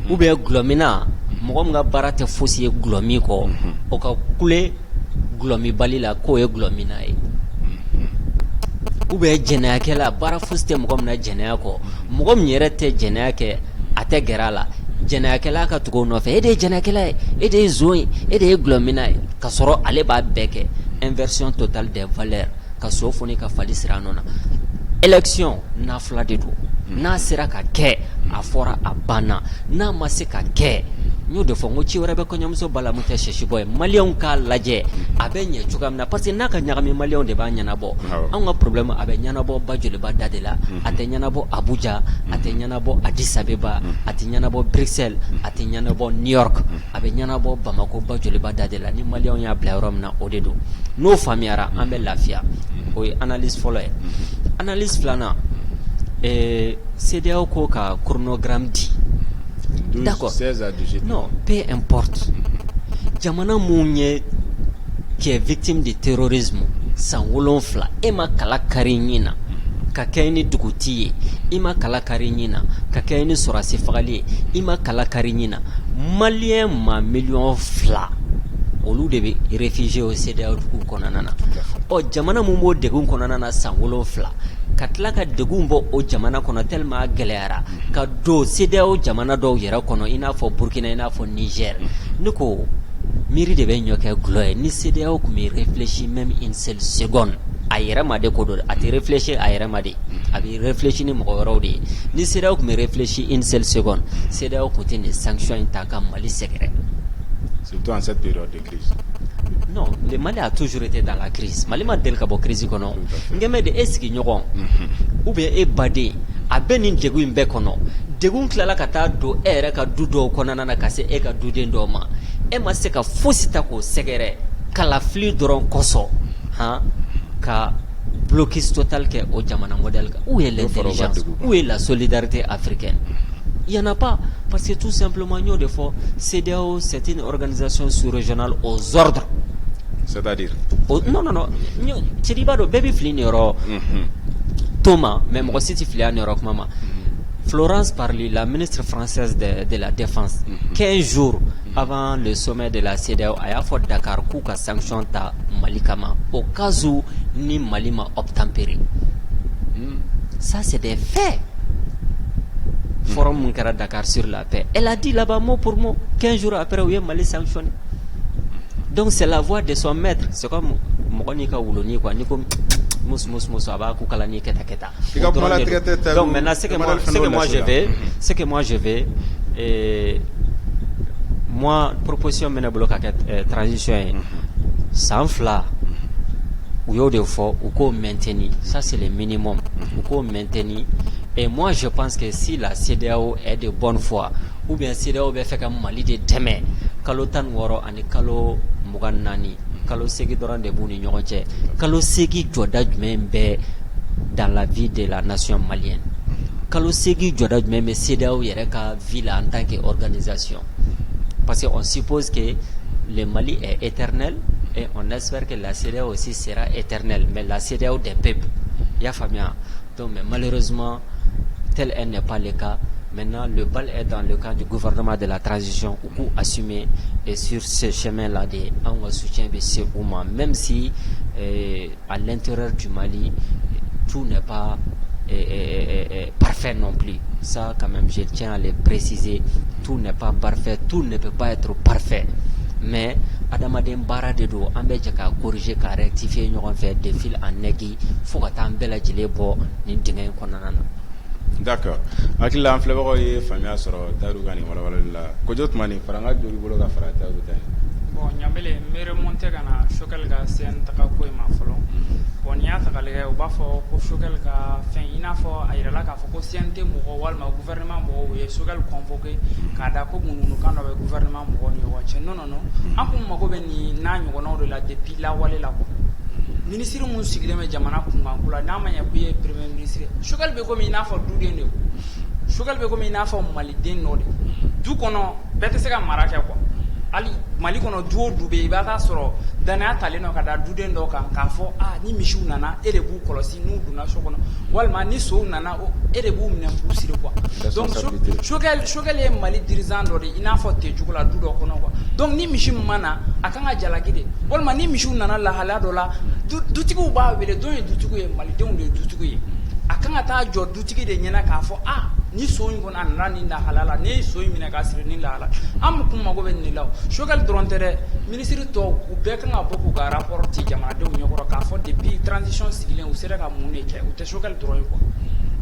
ou bien gulɔmina mɔgɔ min ka baara tɛ fosi ye gulɔmi kɔ o ka kule gulɔmibali la k'o ye gulɔmina ye ou bien jɛnɛyakɛla baara fosi tɛ mɔgɔ min na jɛnɛya kɔ mɔgɔ min yɛrɛ tɛ jɛnɛya kɛ a tɛ gɛrɛ a la jɛnɛyakɛla ka tugu o nɔfɛ e de ye jɛnɛyakɛla ye e de ye zon ye e de ye gulɔmina ye ka sɔrɔ ale b'a bɛɛ kɛ inversion totale des valeurs ka so foni ka fali sira nɔ na élection n'a fila de don n'a sera ka kɛ a fɔra a banna n'a ma se ka kɛ n y'o de fɔ n ko ci wɛrɛ bɛ kɔɲɔmuso bala mun tɛ sɛsi bɔ ye maliyɛnw k'a lajɛ a bɛ ɲɛ cogoya min na parce que n'a ka ɲagami maliyɛnw de b'a ɲɛnabɔ anw ka problème a bɛ ɲɛnabɔ Bajoliba da de la a tɛ ɲɛnabɔ Abuja a tɛ ɲɛnabɔ Addis Abeba a tɛ ɲɛnabɔ Bruxelles a tɛ ɲɛnabɔ New York a bɛ ɲɛnabɔ Bamako Bajoliba da de la ni maliyɛnw y'a bila yɔrɔ min na o de don n'o faamuyara an bɛ lafiya o ye analyse fɔlɔ ye analyse filanan CEDEAO ko ka chronogramme di 12, d'accord 16 à 18. Non, peu importe. Jamana mun ye qui est victime de terrorisme san 7 e ma kala kari ɲina ka kɛ ni duguti ye i ma kala kari ɲina ka kɛ ni sɔrasi fagali ye i ma kala kari ɲina maliyɛn ma 2 olu de bɛ réfugié o CEDEAO dugu kɔnɔna na jamana mun b'o degun kɔnɔna na san 7 ka tila ka degun bɔ o jamana kɔnɔ tellement gɛlɛyara ka don CEDEAO jamana dɔw yɛrɛ kɔnɔ i n'a fɔ Burkina i n'a fɔ Niger ne ko miiri de bɛ ɲɔ kɛ gulɔ ye ni CEDEAO tun bɛ réfléchir même une seule seconde a yɛrɛ ma de ko don a tɛ réfléchir a yɛrɛ ma de a bɛ réfléchir ni mɔgɔ wɛrɛw de ye ni CEDEAO tun bɛ réfléchir une seule seconde CEDEAO tun tɛ nin sanction in ta ka Mali sɛgɛrɛ. Surtout en cette période de crise. Non, le Mali a toujours été dans la crise. Mali ma deli ka bɔ crise kɔnɔ. Ngɛmɛ de e sigiɲɔgɔn ou bien e baden a bɛ nin degun in bɛɛ kɔnɔ. Degun tilala ka taa don e yɛrɛ ka du dɔw kɔnɔna na ka se e ka duden dɔw ma. E ma se ka fosi ta k'o sɛgɛrɛ kalafili dɔrɔn kɔsɔn ka blocus total kɛ o jamana modèle kan. Où est l'intelligence? Où est la solidarité africaine? Il n'y en a pas, parce que tout simplement, nous de fois, CEDEAO, c'est une organisation sous-régionale aux ordres. C'est-à-dire non, tu dis pas de baby flin Thomas, même aussi tu flin maman. Florence Parly, la ministre française de la Défense, 15 jours avant le sommet de la CEDEAO, a fait Dakar Kouka sanction ta Malikama, au cas où ni Malima obtempéré. Ça, c'est des faits. Forum Munkara Dakar sur la paix. Elle a dit là-bas mot pour mot, 15 jours après, où est Mali sanctionné. Donc c'est la voix de son maître. C'est comme Mokonika Wuloni, quoi. Nikom Mous Aba Koukalani Keta Keta. Donc maintenant, ce que moi je vais, moi, proposition mena bloc transition, sans fla. Ou yo de fort, ou qu'on maintenir. Ça c'est le minimum. Ou qu'on maintenir. Et moi, je pense que si la CEDEAO est de bonne foi, ou bien CEDEAO va faire comme Mali de demain, kalo tan woro ani kalo mugan nani, kalo segi doran de buni nyonche, kalo segi joda jumɛn bɛ dans la vie de la nation malienne. Kalo segi joda jumɛn bɛ CEDEAO yɛrɛ ka vie la en tant qu'organisation. Parce qu'on suppose que le Mali est éternel et on espère que la CEDEAO aussi sera éternelle, mais la CEDEAO des peuples. Ya famia. Donc, mais malheureusement, tel n'est pas le cas. Maintenant, le bal est dans le camp du gouvernement de la transition ou assumer et sur ce chemin-là de un soutien de ce mouvement, même si à l'intérieur du Mali, tout n'est pas parfait non plus. Ça, quand même, je tiens à le préciser. Tout n'est pas parfait, tout ne peut pas être parfait. Mais adamaden baara de don an bɛ jɛ ka corriger ka rectifier ɲɔgɔn fɛ de fil en aiguille fo ka taa an bɛɛ lajɛlen bɔ nin dingɛ in kɔnɔna na. D'accord. Hakili la an filɛbagaw ye faamuya sɔrɔ Tayiru ka nin walawalali la. Kojo tuma nin fara an ka joli bolo ka fara Tayiru ta ye. Bon Ɲambele n bɛ remonter te kana shokel ga sen ta ka ko ma folo woni ya ta kale o ba fo ko shokel ga fen ina fo ayira la ka fo ko sente mo wal ma gouvernement mo ye shokel convoqué ka da ko munu kan do gouvernement mo ni wache non an ko ma ko be ni na nyu no de la depuis la wale la ko ministre mun sigile me jamana kunga kula na ma ya ku ye premier ministre shokel be ko mi na fo du de ne shogal be ko mi na fo mali den no de du kono bete se ka marake ko ali mali kono du be ba ka soro dana tale no ka da du den do kan ka fo ni mishu nana ere bu kolosi nu du na so kono walma ni so nana ere bu mne bu sire quoi donc shogal e mali dirigeant do de ina fo te jugula du do kono quoi donc ni mishi mana akanga jalagide walma ni mishu nana la hala do la du tiku ba wele do du tiku e mali den de du tiku e akanga ta jo du tigi de nyana ka fo ni so yin gona nan ni da halala ni so yin mina ka sire ni la halala am kuma go ben ni law shogal drontere ministre to ku be kan aboku ga rapport ti jama de nyokoro ka fo depuis transition civile ou sera ka mune ke ou te shogal dron ko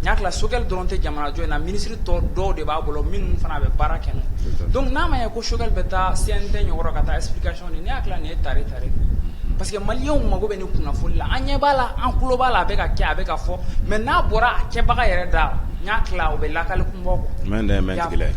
nyakla shogal dronte jama jo na ministre to do de ba bolo min fana be baraka no donc na ma ya ko shogal beta siente nyokoro ka ta explication ni nyakla ne tare parce que malien mago be ni kuna folla anya bala an kulo bala be ka kya be ka fo mais na bora ke baga yere da nya kla o be la kal kumbo mende mentigile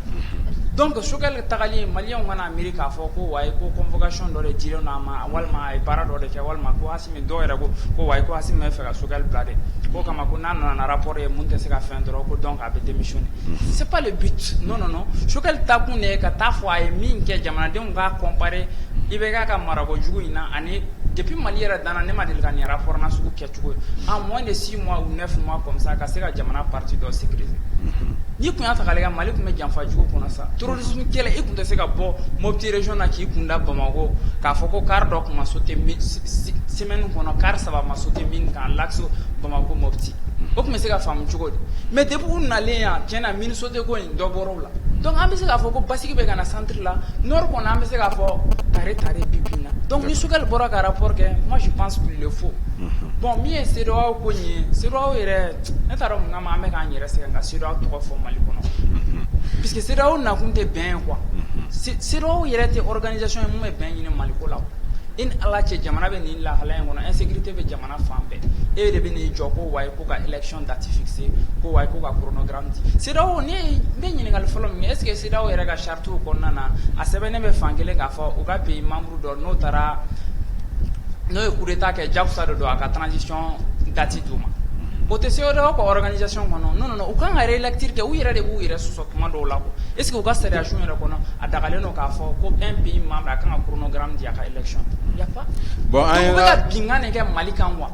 donc shogal tagali malien wana america fo ko way ko convocation do le jiro na ma walma ay para do de ke walma ko hasimi do era ko way ko hasimi fe ka shogal blade ko kama ko nan na rapport e munte se ka fin do ko donc a be démissionner c'est pas le but non shogal takune ka ta fo ay min ke jamana de nga comparer ibe ka marago jugu ina ani depuis Maliera dans ne ma delgani rapport na suku ketugo en moins de 6 mois ou 9 mois comme ça ka se ka jamana parti do sécuriser ni kunya ta kalega mali kuma jamfa jugo kuna sa terrorisme kele e kunta se ka bo mobti region na ki kunda bamago ka foko car do kuma sote semaine kono car ça va ma sote min kan laxo bamago mobti o kuma se ka fam jugo mais depuis on allait ya tena min sote ko en do borola donc ambe se ka foko basiki be kana centre la nord ko na ambe se ka fo tare bibina donc ni sugal bora ka rapport que moi je pense qu'il le faut bon mi c'est do ko ni c'est do ere etaro nga ma me ka nyere se nga c'est do to fo mali kono puisque c'est do na kunte ben quoi c'est do ere te organisation e mo ben ni mali ko la in ala che jamana be ni la hala ngono insécurité be jamana fambe e de be ni joko way ko ka election date fixée ko way ko ka chronogramme c'est do ni be ni ngal follow mi est-ce que c'est do ere ga charte ko nana a sebe ne be fangele ga fo o ga pays membre do no tara no e coup d'état ke jaksa do aka transition date duma o te se do ko organisation kono non o kan ga réelectir ke o ire de bu ire so kuma do la ko est-ce que o ga sere action ire kono adagale no ka fo ko un pays membre aka ka chronogramme di aka election y a pas bon ayela bingane ke mali kanwa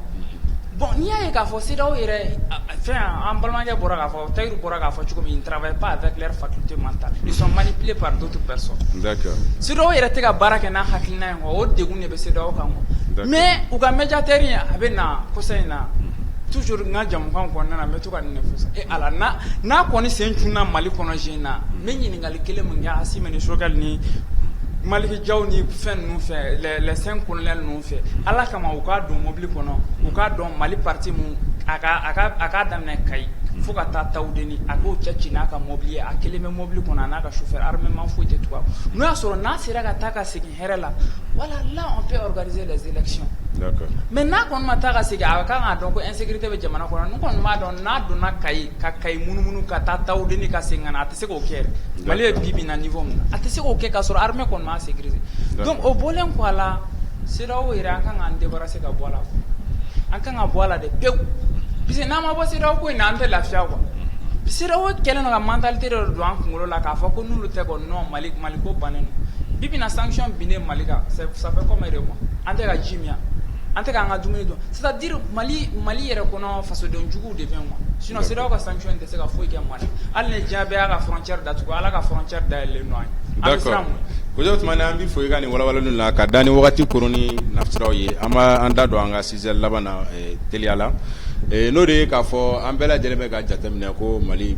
bon ni ay ka fo c'est do ire fait en balmania bora ka fo tayru bora ka fo comme ils ne travaillent pas avec leur faculté mentale ils sont manipulés par d'autres personnes d'accord c'est do ire te ka baraka na hakilna o de gunne be c'est do kanwa mais o ga médiateur abena ko sayna toujours nga jam kan ko na meto kan ne fusa e ala na ko ni senchuna mali kono jina me nyini ngali kele mun ya asime ni shogal ni mali jaw ni fen nu fe les 5 colonels nu fe ala kama o ka do mobile kono o ka do mali parti mu aka damne kai fuka ta tawdeni ako chachina ka mobile akele me mobile kono na ka chauffeur armement fouté toi nous asoro na sira ka taka sigi herela voilà là on peut organiser les élections d'accord maintenant kon mata ka sigi aka donc insécurité be jamana kono non kon ma don na do na kai munu ka ta tawdeni ka singana atese ko kere mali bibi na niveau na atese ko ke ka soro armée kon ma sécuriser donc au bolen ko ala sira o ira kan an débarrasser ka bola an kan a bola de peu puisque na ma bo sira ko ina ante la fia quoi sira o kele no la mentalité do an ngolo la ka fa ko nulu te ko non mali ko banen bibi na sanction bine malika ça fait comme ere moi ante ka jimia ante ka nga dumuni do c'est-à-dire mali ere kono faso don jugu de ben moi sinon sira ko sanction te se ka foi ke moi al ne jabe aga frontière datu ko ala ka frontière da le noy d'accord ko jot man ambi foi gani wala nun la ka dani wakati koroni nafsiraw ye ama anda do anga 6 labana teliala no de ka fo ambela jelebe ka jatemne ko mali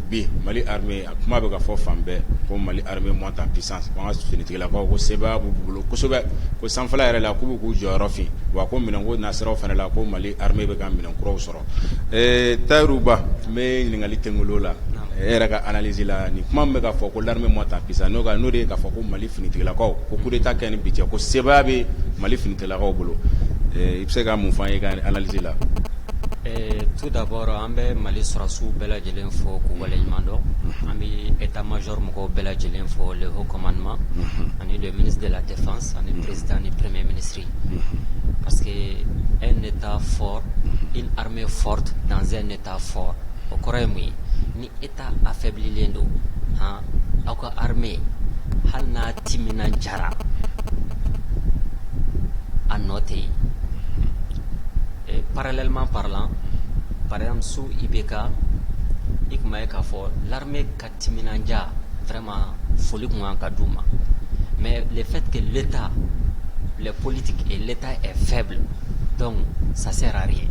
armée kuma be ka fo fambe ko mali armée monte en puissance on a fini tigela ko seba bubulo ko sobe ko sanfala yare la ko bu jorofi wa ko minango nasiraw fana la ko mali armée be ka minan kuro soro tayruba me ngali tengulo la era ka analyse la ni kuma be ka fo ko l'armée monte en puissance no de ka fo ko mali fini tigela ko coup d'état ken bitie ko seba be Mali finitalakaw bolo i bɛ se ka mun fɔ an ye ka analyse la. Tout d'abord an bɛ Mali sɔrɔsiw bɛɛ lajɛlen fɔ k'u waleɲuman dɔn, an bɛ état major mɔgɔw bɛɛ lajɛlen fɔ le haut commandement ani le ministre de la défense ani président ni premier ministre, parce que un état fort, une armée forte dans un état fort, o kɔrɔ ye mun ye ni état affaiblilen don aw ka armée hali n'a timinandiyara a nɔ tɛ yen. Parallèlement parlant, par exemple sous IBK, il k'a fait l'armée Katiminanja vraiment folie Kadouma. Mais le fait que l'État, les politiques et l'État est faible, donc ça sert à rien.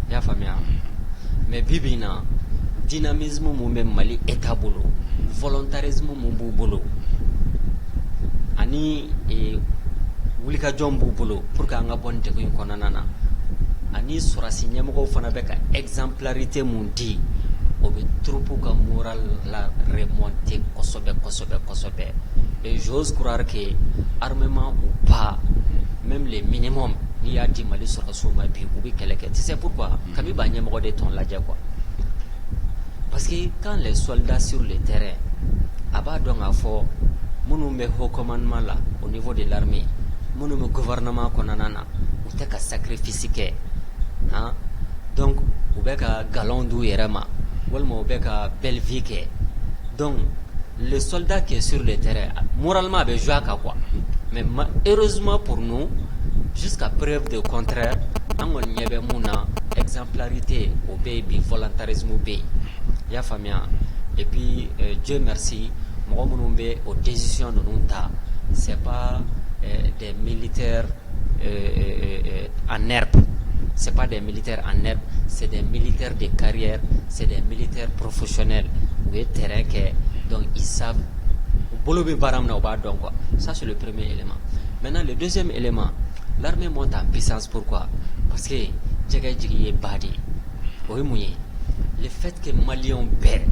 Ya famia. Mais bibina, dynamisme moumé Mali État bolo, volontarisme moumou bolo, ani wulika jombu bolo pour que anga bonne de konanana. Ani surasi ɲɛmɔgɔw fana bɛ ka exemplarité mun di o bɛ troupe ka moral la remonter kosɛbɛ. Et j'ose croire que armement ou pas, même les minimums n'i y'a di Mali surasiw ma bi u bɛ kɛlɛ kɛ. Tu sais pourquoi? Kabi b'a ɲɛmɔgɔ de tɔn lajɛ quoi. Parce que quand les soldats sur le terrain a b'a dɔn k'a fɔ minnu bɛ haut commandement la au niveau de l'armée, minnu bɛ gouvernement kɔnɔna na u tɛ ka sacrifice kɛ. Donc u bɛ ka galon d'u yɛrɛ ma walima u bɛ ka belle vie kɛ. Donc le soldat qui est sur le terrain moralement a bɛ jouer a kan quoi. Mais heureusement pour nous, jusqu'à preuve de contraire, an kɔni ɲɛ bɛ mun na exemplarité o bɛ yen bi, volontarisme bɛ yen, i y'a faamuya. Et puis Dieu merci, mɔgɔ minnu bɛ o décision ninnu ta c'est pas des militaires en herbe. C'est pas des militaires en herbe, c'est des militaires de carrière, c'est des militaires professionnels. Ou est terrain que donc ils savent. Quoi. Ça c'est le premier élément. Maintenant le deuxième élément, l'armée monte en puissance. Pourquoi? Parce que Djigay est badi. Le fait que Maliens perd,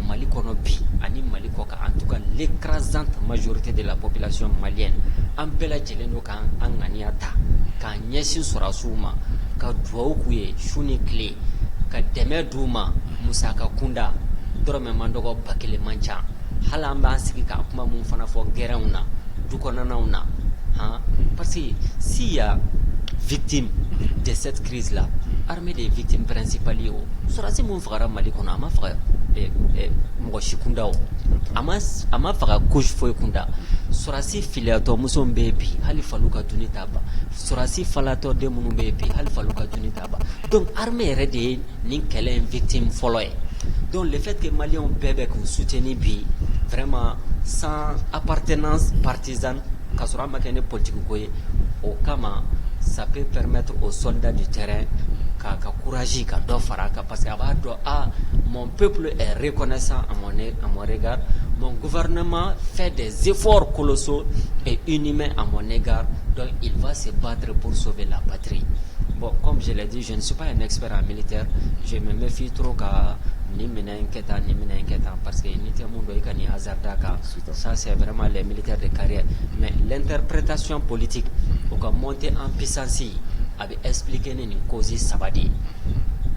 Mali Konobi, Ani Mali Koka, en tout cas l'écrasante majorité de la population malienne, en bela djeleno kan anganiata, kan nyesi surasuma, ka duwawu k'u ye su ni tile ka dɛmɛ d'u ma musaka kunda dɔrɔmɛ mandogo ba kelen man ca. Hali an b'an sigi ka kuma mun fana fɔ gɛrɛnw na du kɔnɔnaw na parce que s'il y a victime de cette crise là, armée des victimes principales ye o sɔrɔsi mun fagara Mali kɔnɔ a ma faga mɔgɔ si kunda o, a ma faga couche foyi kunda. Sɔrɔsi filiyatɔ muso bɛ yen bi hali falu ka duni t'a ban, sɔrɔsi falatɔ den minnu bɛ yen bi hali falu ka duni t'a ban. Donc armée yɛrɛ de ye nin kɛlɛ in victime fɔlɔ ye. Donc le fait que Maliens bɛɛ bɛ k'u soutenir bi vraiment sans appartenance partisane ka sɔrɔ a ma kɛ ni politique ko ye, o kama ça peut permettre aux soldats du terrain ka courage ka dɔ fara kan, parce que a b'a dɔn mon peuple est reconnaissant à mon regard, mon gouvernement fait des efforts colossaux et inhumains à mon égard, donc il va se battre pour sauver la patrie. Bon, comme je l'ai dit, je ne suis pas un expert en militaire, je me méfie trop ka ni mina inquiétant, parce que n'était mon doigt ni hasarda ka. Ça c'est vraiment les militaires de carrière. Mais l'interprétation politique, au cas monter en puissance, avait expliqué une cause sabadi.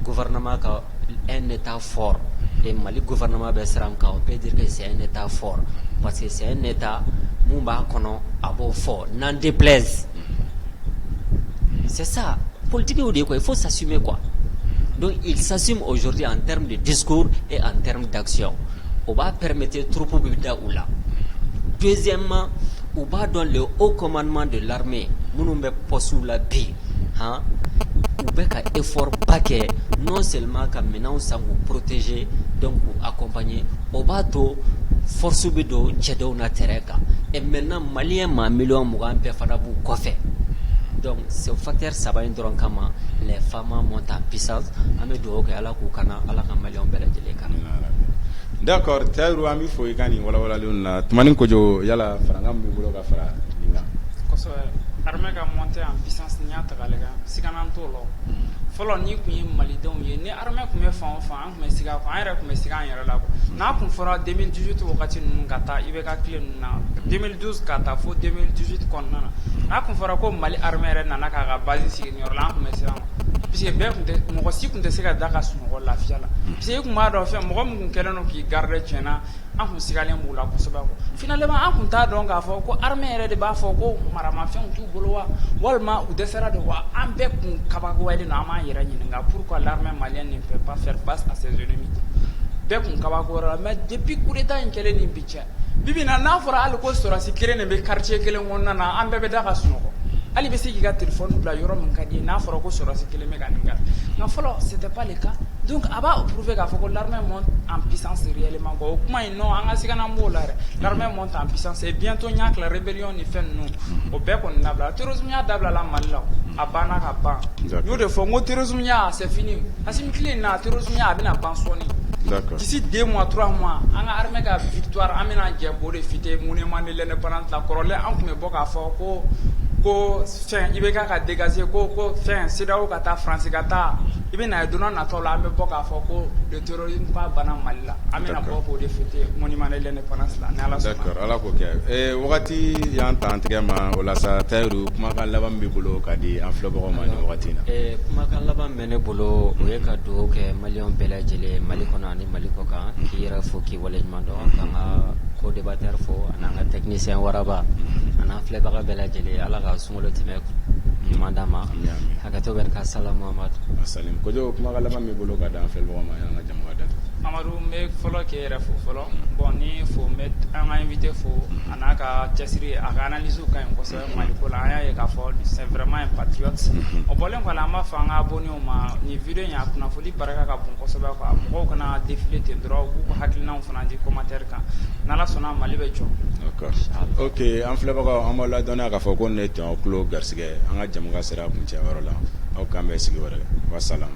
Gouvernement ka un état fort, et Mali gouvernement Besranka, on peut dire que c'est un état fort, parce que c'est un état Mumba Kono abo fort, n'en déplaise. C'est ça, politique ou quoi, il faut s'assumer quoi. Donc il s'assume aujourd'hui en termes de discours et en termes d'action. On va permettre trop de oula. Deuxièmement, on va dans le haut commandement de l'armée, Mounoumbe Posou la bi, ou bien qu'un effort paquet, non seulement qu'un maintenant ça vous protéger, donc vous accompagner, au bateau, force bido, tchedo na tereka. Et maintenant, Malien m'a million mougan perfadabou kofe. Donc, c'est au facteur Sabayin Doronkama, les femmes montent en puissance, Amedo, Ala Koukana, Ala Kamalion Beledjeleka. D'accord, Taïrou Ami Foikani, voilà, Luna, Tumanin Kojo, Yala, Frangam, Bouloga Fra, Linga. Armée a monté en puissance, Niata Galega, Sikanantolo, fɔlɔ ni kun ye malidenw ye ni armée kun bɛ fan o fan an kun bɛ sigi a kɔ an yɛrɛ kun bɛ sigi an yɛrɛ la kɔ n'a kun fɔra 2018 wagati ninnu ka taa IBK tile ninnu na 2012 ka taa fo 2018 kɔnɔna na n'a kun fɔra ko Mali armée yɛrɛ nana k'a ka base sigi nin yɔrɔ la an kun bɛ siran puisque bɛɛ kun tɛ mɔgɔ si kun tɛ se ka da ka sunɔgɔ lafiya la puisque i kun b'a dɔn fɛn mɔgɔ min kun kɛlen don k'i garder tiɲɛna an kun sigalen b'u la kosɛbɛ kɔ finalement an kun t'a dɔn k'a fɔ ko armée yɛrɛ de b'a fɔ ko maramafɛnw t'u bolo wa walima u dɛsɛra de wa an bɛɛ kun kabakoyalen don an b'an yɛrɛ ɲininka pourquoi l'armée malienne ne peut pas faire face à ses ennemis bɛɛ kun kabakoyara la mais depuis coup d'état in kɛlen ni bi cɛ bibi na n'a fɔra hali ko sɔrɔsi kelen de bɛ quartier kelen kɔnɔna na an bɛɛ bɛ da ka sunɔgɔ hali bɛ se k'i ka téléphone bila yɔrɔ min ka di ye n'a fɔra ko sɔrɔsi kelen bɛ ka nin kɛ nka fɔlɔ c'était pas le cas donc a b'a prouver k'a fɔ ko l'armée monte en puissance réellement quoi o kuma in non an ka sigana m'o la yɛrɛ l'armée monte en puissance et bientôt n y'a kila rébellion ni fɛn ninnu o bɛɛ kɔni dabila terrorisme y'a dabila la Mali la a banna ka ban n y'o de fɔ n ko terrorisme y'a c'est fini Assimi tile in na terrorisme y'a a bɛna ban sɔɔni d'ici 2 mois 3 mois an ka armée ka victoire an bɛna jɛ k'o de fêter monument de l'indépendance la kɔrɔlen an tun bɛ bɔ k'a fɔ ko fɛn IBK ka dégager ko fɛn CEDEAO ka taa France ka taa i bɛ na ye donna nataw la an bɛ bɔ k'a fɔ ko le terrorisme pas banna Mali la an bɛna bɔ k'o de fêter monument de l'indépendance la ni Ala sɔnna. D'accord Ala k'o kɛ wagati y'an ta an tigɛ ma o la sa Tayiru kumakan laban min b'i bolo ka di an filɛbagaw ma nin wagati in na. Kumakan laban min bɛ ne bolo o ye ka dugawu kɛ maliyɛnw bɛɛ lajɛlen Mali kɔnɔ ani Mali kɔ kan k'i yɛrɛ fo k'i waleɲuman dɔn k'an ka co-débatteur fo an'an ka technicien Waraba an'an filɛbaga bɛɛ lajɛlen Ala ka sunkalo tɛmɛ ɲuman d'an ma hakɛto bɛ ka Salam Mamadu. Salim Kojo kumakan laban min b'i bolo ka di an filɛbagaw ma y'an ka jama datugu. Amadou n bɛ fɔlɔ k'e yɛrɛ fo fɔlɔ bon ni fo n bɛ an ka invité fo a n'a ka cɛsiri a ka analyse ka ɲi kosɛbɛ Mali ko la an y'a ye k'a fɔ c'est vraiment un patriote o bɔlen kɔ la an b'a fɔ an ka abonnés ma nin video in a kunnafoni barika ka bon kosɛbɛ quoi mɔgɔw kana défiler ten dɔrɔn u k'u ka hakilinaw fana di commentaire kan n'Ala sɔnna Mali bɛ jɔ. D'accord ok an filɛbagaw an b'aw ladɔnniya k'a fɔ ko nin ye Tɔɲɔn Kulo garisɛgɛ an ka jɛmukan sera kuncɛ yɔrɔ la aw k'an bɛn sigi wɛrɛ wassalam.